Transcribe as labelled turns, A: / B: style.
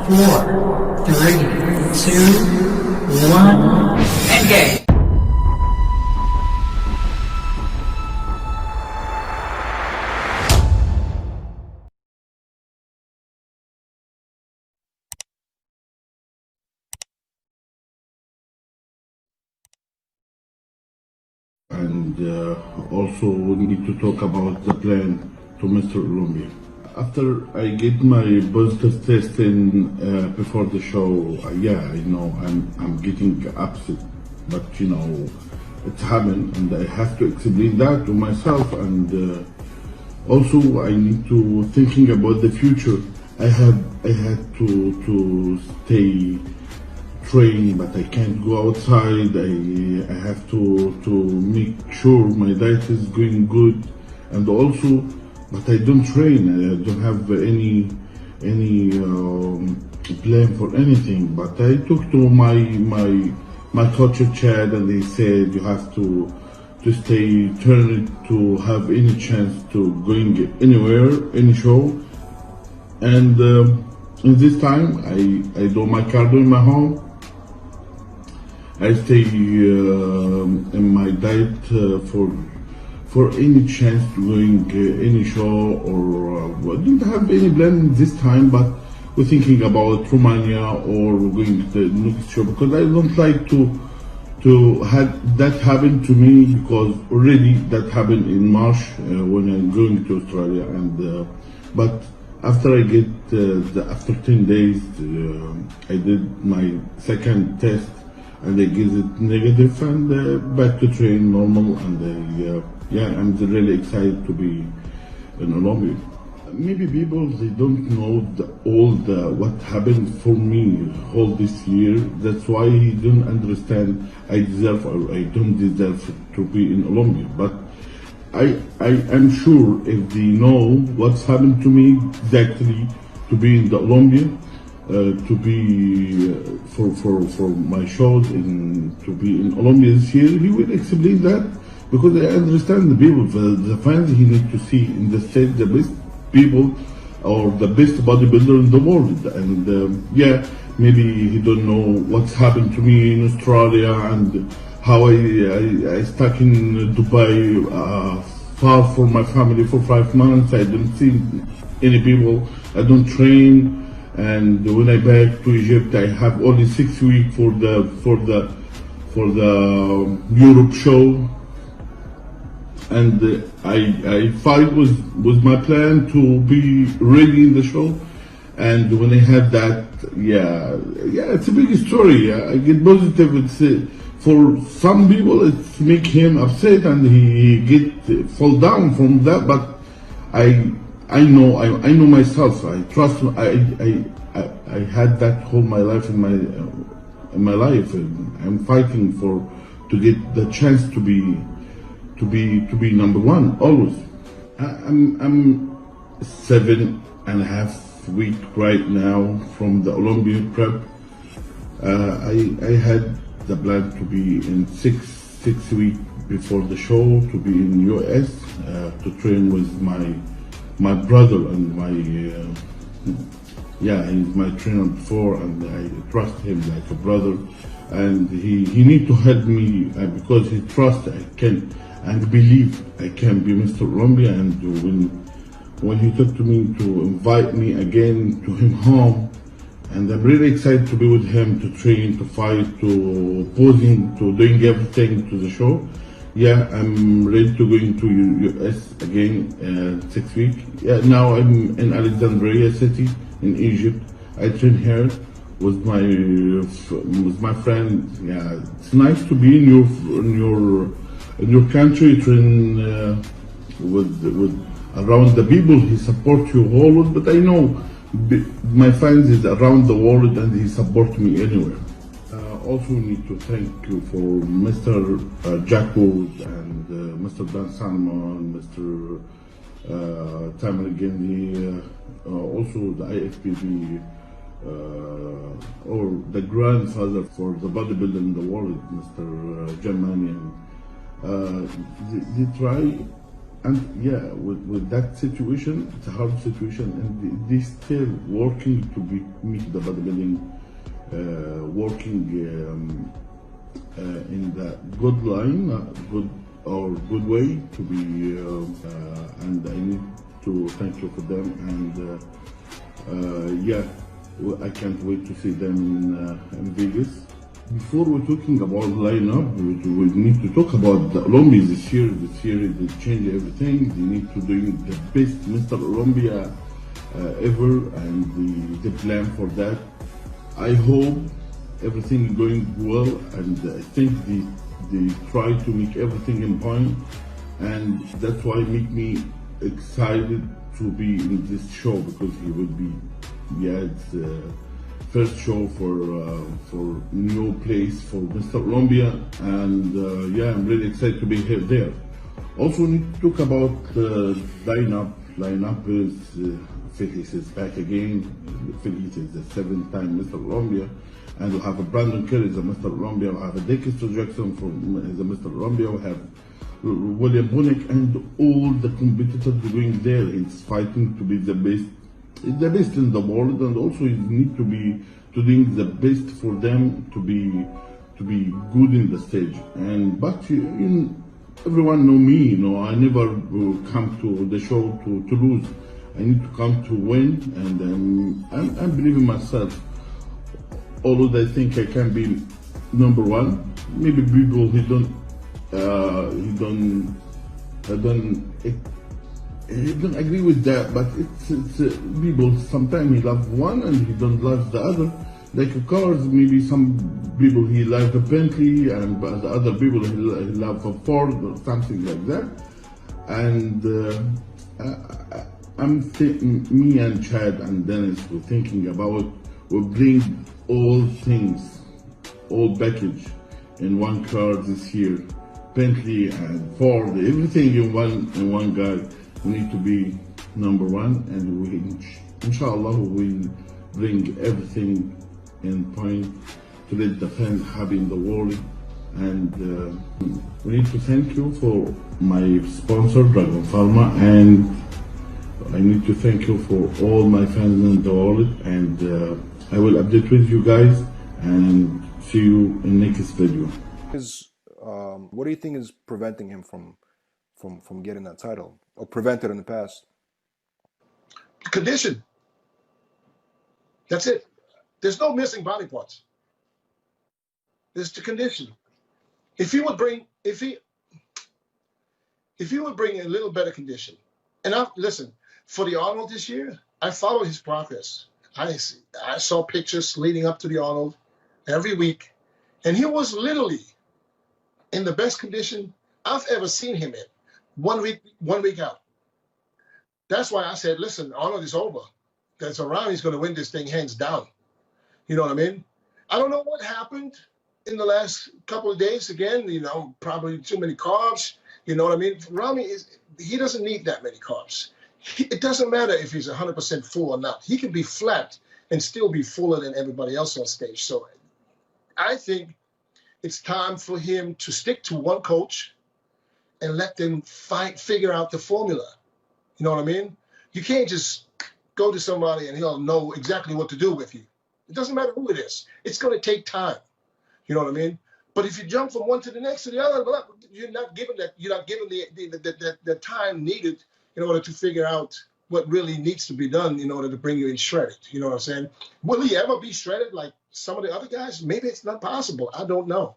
A: 4, 3, 2, 1, engage.
B: And also we need to talk about the plan to Mr. Olympia. After I get my positive test in before the show, yeah, I know I'm getting upset, but you know it's happened, and I have to explain that to myself, and also I need to thinking about the future. I had to stay train, but I can't go outside. I have to make sure my diet is going good, and also, but I don't train. I don't have any plan for anything. But I talked to my coach at Chad, and they said you have to stay tuned to have any chance to going anywhere, any show, and in this time I do my cardio in my home. I stay in my diet for any chance to going any show, or I didn't have any plan this time, but we're thinking about Romania or going to the next show, because I don't like to have that happen to me, because already that happened in March when I'm going to Australia, and but after I get after 10 days I did my second test, and they give it negative, and back to train normal, and yeah, I'm really excited to be in Olympia. Maybe people, they don't know what happened for me all this year. That's why he don't understand I deserve or I don't deserve to be in Olympia. But I am sure if they know what's happened to me exactly to be in the Olympia, to be for my shows and to be in Olympia this year, he will explain that, because I understand the people, the fans he need to see in the state the best people or the best bodybuilder in the world, and yeah, maybe he don't know what's happened to me in Australia and how I stuck in Dubai far from my family for 5 months. I don't see any people, I don't train. And when I back to Egypt, I have only 6 weeks for the Europe show, and I fight with my plan to be ready in the show. And when I had that, yeah, it's a big story. I get positive. It's for some people, it's make him upset and he get fall down from that. But I know myself. I trust. I had that whole my life in my life. And I'm fighting to get the chance to be number one always. I'm 7.5 weeks right now from the Olympic prep. I had the plan to be in six weeks before the show to be in US to train with my brother, and he's my trainer before, and I trust him like a brother, and he need to help me because he trusts I can and believe I can be Mr. Olympia. And when he talked to me to invite me again to him home, and I'm really excited to be with him, to train, to fight, to posing, to doing everything to the show. Yeah, I'm ready to go into US again 6 weeks. Yeah, now I'm in Alexandria City in Egypt. I train here with my friend. Yeah, it's nice to be in your country, train with around the people. He support you always, but I know my fans is around the world and he support me anywhere. Also need to thank you for Mr. Jackwood and Mr. Dan Salmon, Mr. Tamer Gendi, also the IFBB, or the grandfather for the bodybuilder in the world, Mr. Jamanian. They try And yeah, with that situation, it's a hard situation, and they still working to meet the bodybuilding, working in the good line, good way to be, and I need to thank you for them, and yeah, I can't wait to see them in Vegas. Before we're talking about lineup, we need to talk about the Olympia this year. This year they change everything. They need to do the best Mr. Olympia ever, and the plan for that. I hope everything is going well, and I think they try to make everything in point, and that's why make me excited to be in this show, because he will be, yeah, it's first show for new place for Mr. Olympia, and yeah, I'm really excited to be here there. Also, we need to talk about lineup. Lineup is Felix is back again. Felix is the 7th time Mr. Olympia, and we'll have a Brandon Kerr as a Mr. Olympia. We'll have a Dexter Jackson as a Mr. Olympia. We'll have William Bonick, and all the competitors doing there. He's fighting to be the best in the world, and also you need to be doing the best for them to be good in the stage. And but everyone know me, I never come to the show to lose. I need to come to win, and I believe in myself. Although I think I can be number one, maybe people he don't agree with that, but it's people sometimes he love one and he don't love the other. Like cars, maybe some people he like a Bentley, and but the other people he love a Ford or something like that. And me and Chad and Dennis were thinking about we bring all things, all package in one car this year. Bentley and Ford, everything in one guy. We need to be number one, and we inshallah will bring everything in point to let the fans happy in the world. And we need to thank you for my sponsor Dragon Pharma, and I need to thank you for all my fans in the world. And I will update with you guys, and see you in next video.
C: What do you think is preventing him from getting that title, or prevented in the past?
D: Condition. That's it. There's no missing body parts. There's the condition. If he would bring a little better condition, and listen, for the Arnold this year, I followed his progress. I saw pictures leading up to the Arnold every week, and he was literally in the best condition I've ever seen him in. 1 week out. That's why I said, listen, Arnold is over. That's around. He's going to win this thing hands down. You know what I mean? I don't know what happened in the last couple of days. Again, probably too many carbs. You know what I mean? Rami he doesn't need that many carbs. It doesn't matter if he's 100% full or not. He can be flat and still be fuller than everybody else on stage. So I think it's time for him to stick to one coach and let them figure out the formula. You know what I mean? You can't just go to somebody and he'll know exactly what to do with you. It doesn't matter who it is. It's going to take time. You know what I mean? But if you jump from one to the next to the other, you're not given the time needed in order to figure out what really needs to be done in order to bring you in shredded. You know what I'm saying? Will he ever be shredded like some of the other guys? Maybe it's not possible. I don't know.